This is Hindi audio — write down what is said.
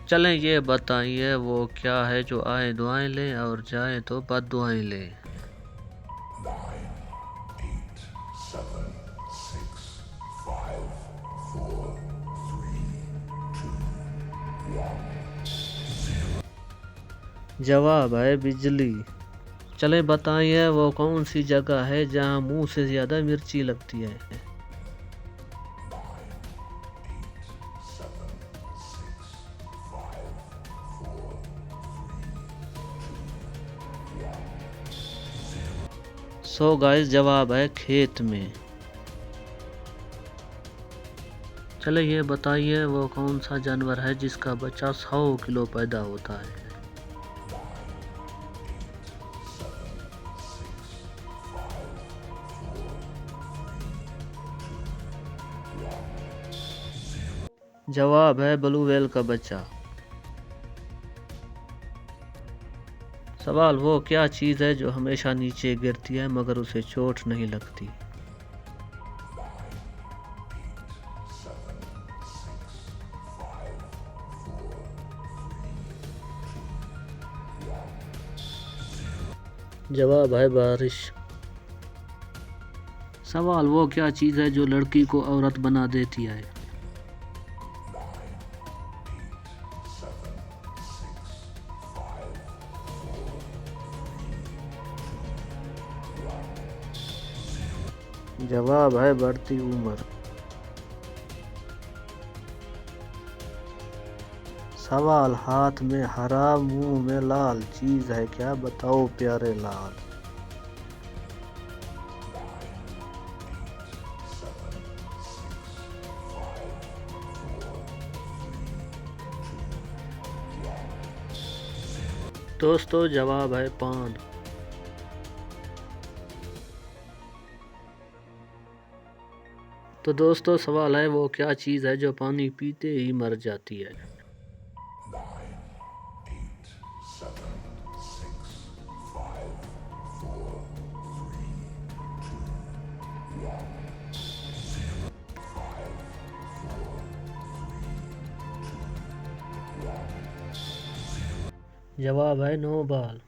चलें ये बताइए वो क्या है जो आए दुआएं ले और जाए तो बद्दुआएं ले। 9, 8, 7, 6, 5, 4, 3, 2, 1। जवाब है बिजली। चलें बताइए वो कौन सी जगह है जहाँ मुंह से ज्यादा मिर्ची लगती है। 9, 8, 7, 6, 5, 4, 3, 2, 1। सो गाइस जवाब है खेत में। चले ये बताइए वो कौन सा जानवर है जिसका बच्चा 100 किलो पैदा होता है। 9, 8, 7, 6, 5, 4, 3, 2, 1। जवाब है ब्लू व्हेल का बच्चा। सवाल वो क्या चीज़ है जो हमेशा नीचे गिरती है मगर उसे चोट नहीं लगती। 9, 8, 7, 6, 5, 4, 3, 2, 1। जवाब है बारिश। सवाल वो क्या चीज़ है जो लड़की को औरत बना देती है। 9, 8, 7, 6, 5, 4, 3, 2, 1। जवाब है बढ़ती उम्र। सवाल हाथ में हरा मुंह में लाल चीज़ है क्या बताओ प्यारे लाल। 9, 8, 7, 6, 5, 4, 3, 2, 1। दोस्तों जवाब है पान। तो दोस्तों सवाल है वो क्या चीज़ है जो पानी पीते ही मर जाती है। 9, 8, 7, 6, 5, 4, 3, 2, 1, 5, 4, 3, 2, 1। जवाब है 9 बाल।